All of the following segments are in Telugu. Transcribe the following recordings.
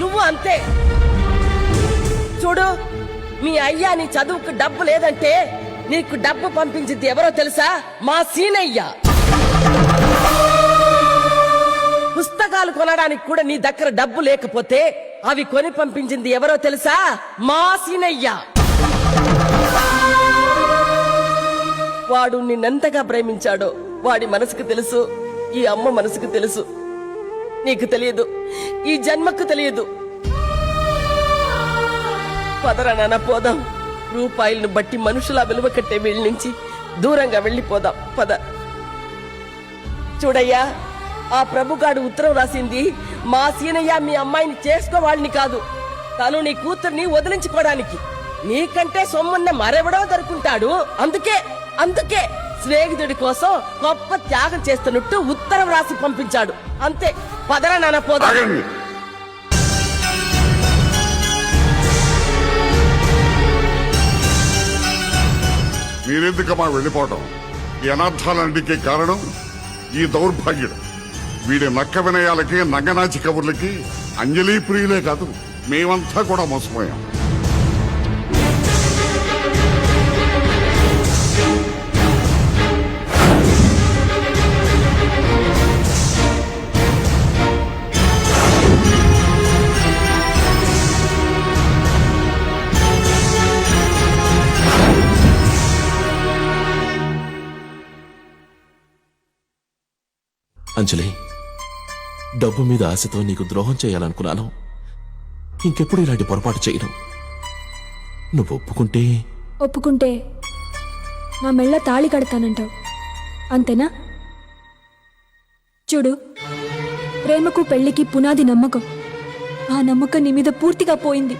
నువ్వు అంతే. చూడు, మీ అయ్యా నీ చదువుకు డబ్బు లేదంటే నీకు డబ్బు పంపించింది ఎవరో తెలుసా? మా సీనయ్య. పుస్తకాలు కొనడానికి కూడా నీ దగ్గర డబ్బు లేకపోతే అవి కొని పంపించింది ఎవరో తెలుసా? మా సీనయ్య. వాడు నిన్నెంతగా ప్రేమించాడో వాడి మనసుకు తెలుసు, ఈ అమ్మ మనసుకు తెలుసు. నీకు తెలియదు, ఈ జన్మకు తెలియదు. పదరా నాన్న, పోదాం. రూపాయలను బట్టి మనుషుల విలువ కట్టే వీళ్ళ నుంచి దూరంగా వెళ్ళిపోదాం. పద. చూడయ్యా, ఆ ప్రభుగాడు ఉత్తరం రాసింది మా సీనయ్య మీ అమ్మాయిని చేసుకోవాలని కాదు, తను నీ కూతుర్ని వదిలించుకోవడానికి. నీకంటే సొమ్మున్న మరెవడో దొరుకుంటాడు. అందుకే స్నేహితుడి కోసం గొప్ప త్యాగం చేస్తున్నట్టు ఉత్తరం రాసి పంపించాడు. అంతే. పదరా నాన్న, పోదా. మీరెందుకమ్మా వెళ్ళిపోవటం? ఈ అనర్థాలన్నిటికీ కారణం ఈ దౌర్భాగ్యుడు. వీడి నక్క వినయాలకి, నంగనాచి కబుర్లకి అంజలి ప్రియులే కాదు, మేమంతా కూడా మోసపోయాం. అంజలి, డబ్బు మీద ఆశతో నీకు ద్రోహం చేయాలనుకున్నాను. ఇంకెప్పుడు ఇలాంటి పొరపాటు చేయను. నువ్వు ఒప్పుకుంటే నా మెళ్ళ తాళి కడతానంటావు, అంతేనా? చూడు, ప్రేమకు పెళ్లికి పునాది నమ్మకం. ఆ నమ్మకం నీ మీద పూర్తిగా పోయింది.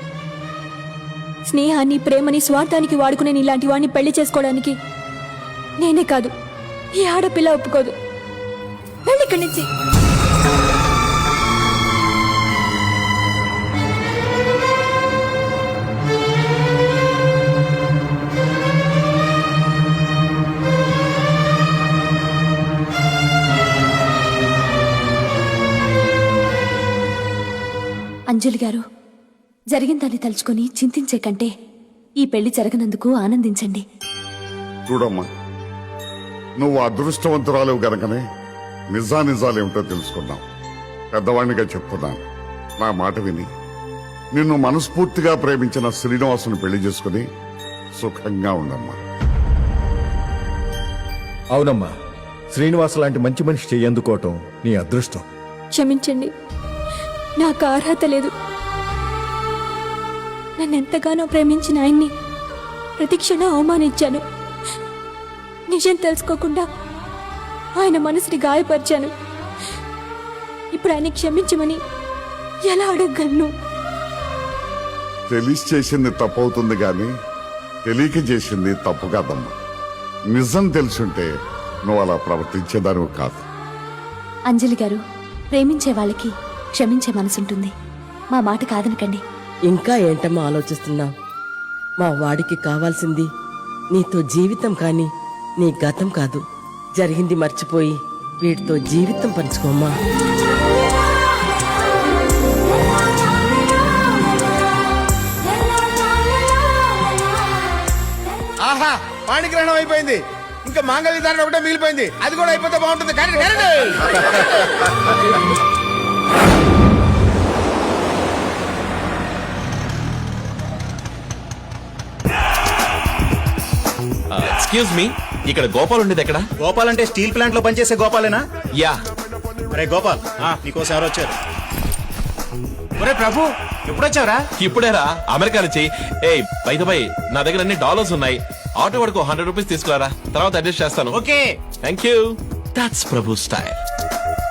స్నేహాన్ని, ప్రేమని స్వార్థానికి వాడుకునే ఇలాంటి వాడిని పెళ్లి చేసుకోవడానికి నేనే కాదు, ఈ ఆడపిల్ల ఒప్పుకోదు. వెళ్ళిక్కడి నుంచి. అంజలి గారు, జరిగిందాన్ని తలుచుకొని చింతించే కంటే ఈ పెళ్లి జరగనందుకు ఆనందించండి. చూడమ్మా, నువ్వు అదృష్టవంతురాలు గనకనే నిజానిజాలేమిటో తెలుసుకున్నావు. పెద్దవాణ్ణిగా చెప్తున్నాను, నా మాట విని నిన్ను మనస్ఫూర్తిగా ప్రేమించిన శ్రీనివాసుని పెళ్లి చేసుకుని సుఖంగా ఉండమ్మా. అవునమ్మా, శ్రీనివాస్ లాంటి మంచి మనిషి చెయ్యందుకోవటం నీ అదృష్టం. క్షమించండి, నాకు అర్హత లేదు. నన్నెంతగానో ప్రేమించిన ఆయన్ని ప్రతిక్షణం అవమానించాను. నిజం తెలుసుకోకుండా ఆయన మనసుని గాయపరిచాను. ఇప్పుడు ఆయన క్షమించమని ఎలా అడగలను? తెలిసి చేసింది తప్పవుతుంది గాని తెలియక చేసింది తప్పు కాదమ్మా. నిజం తెలుసుంటే నువ్వు అలా ప్రవర్తించేదానివి కాదు. అంజలి గారు, ప్రేమించే వాళ్ళకి క్షమించే మనసుంటుంది. మా మాట కాదనకండి. ఇంకా ఏంటమ్మా ఆలోచిస్తున్నావు? మా వాడికి కావాల్సింది నీతో జీవితం కాని నీ గతం కాదు. జరిగింది మర్చిపోయి వీటితో జీవితం పంచుకోమ్మా. ఆహా, పాణిగ్రహణం అయిపోయింది. ఇంకా మాంగళ్యదారణ ఒకటే మిగిలిపోయింది. అది కూడా అయిపోతే బాగుంటుంది. కానీ ఎక్స్క్యూజ్ మీ, ఇక్కడ గోపాల్ ఉండేది ఎక్కడ? గోపాల్ అంటే స్టీల్ ప్లాంట్ లో పనిచేసే గోపాలేనా? యా. అరే గోపాల్, నీకోసం ఎవరు వచ్చారు? ఒరే ప్రభు, ఎప్పుడొచ్చావరా? ఇప్పుడేరా, అమెరికా నుంచి. ఏ బై ద బై, నా దగ్గర అన్ని డాలర్స్ ఉన్నాయి. ఆటో వాడికి 100 రూపీస్ తీసుకురారా, తర్వాత అడ్జస్ట్ చేస్తాను. Okay, thank you. That's Prabhu style.